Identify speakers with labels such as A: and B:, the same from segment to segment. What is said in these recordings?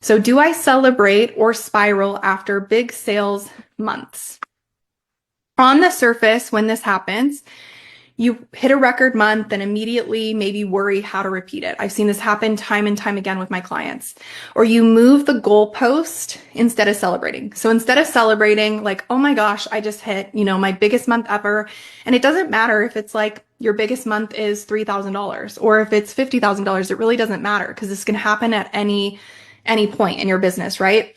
A: So do I celebrate or spiral after big sales months? On the surface, when this happens, you hit a record month and immediately maybe worry how to repeat it. I've seen this happen time and time again with my clients. Or you move the goalpost instead of celebrating. So instead of celebrating like, oh my gosh, I just hit, my biggest month ever. And it doesn't matter if it's like your biggest month is $3,000 or if it's $50,000, it really doesn't matter because this can happen at any point in your business, right?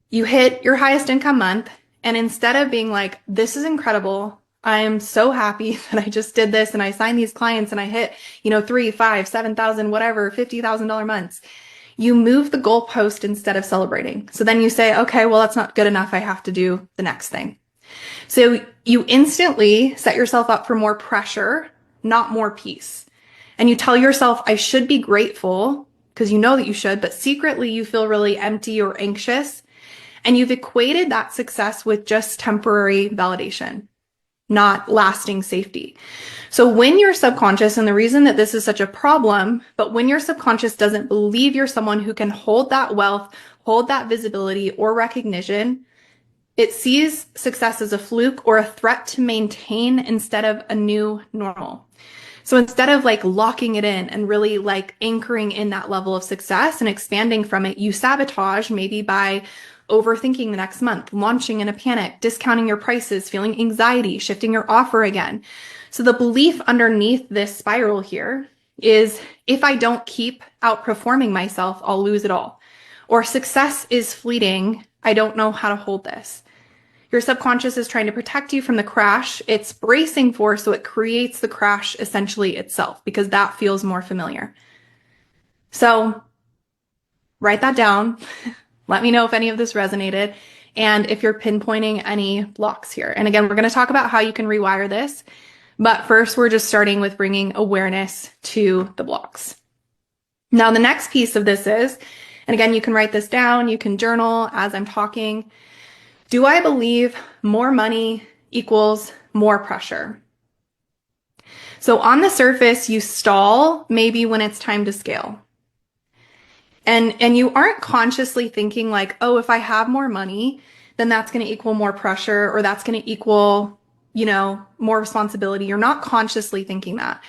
A: You hit your highest income month, and instead of being like, this is incredible, I am so happy that I just did this and I signed these clients and I hit, 3, 5, 7,000, whatever, $50,000 months. You move the goalpost instead of celebrating. So then you say, okay, well, that's not good enough. I have to do the next thing. So you instantly set yourself up for more pressure, not more peace. And you tell yourself, I should be grateful because you know that you should, but secretly you feel really empty or anxious. And you've equated that success with just temporary validation, not lasting safety. So when your subconscious, and the reason that this is such a problem, but when your subconscious doesn't believe you're someone who can hold that wealth, hold that visibility or recognition, it sees success as a fluke or a threat to maintain instead of a new normal. So instead of like locking it in and really like anchoring in that level of success and expanding from it, you sabotage maybe by overthinking the next month, launching in a panic, discounting your prices, feeling anxiety, shifting your offer again. So the belief underneath this spiral here is if I don't keep outperforming myself, I'll lose it all. Or success is fleeting. I don't know how to hold this. Your subconscious is trying to protect you from the crash it's bracing for, so it creates the crash essentially itself because that feels more familiar. So write that down. Let me know if any of this resonated and if you're pinpointing any blocks here. And again, we're going to talk about how you can rewire this. But first, we're just starting with bringing awareness to the blocks. Now, the next piece of this is, and again, you can write this down, you can journal as I'm talking. Do I believe more money equals more pressure? So on the surface, you stall maybe when it's time to scale. And you aren't consciously thinking like, oh, if I have more money, then that's going to equal more pressure or that's going to equal, more responsibility. You're not consciously thinking that.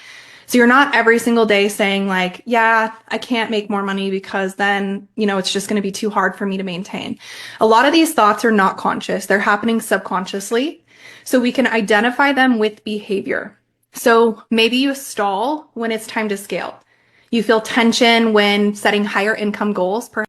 A: So you're not every single day saying like, yeah, I can't make more money because then, it's just going to be too hard for me to maintain. A lot of these thoughts are not conscious. They're happening subconsciously. So we can identify them with behavior. So maybe you stall when it's time to scale. You feel tension when setting higher income goals.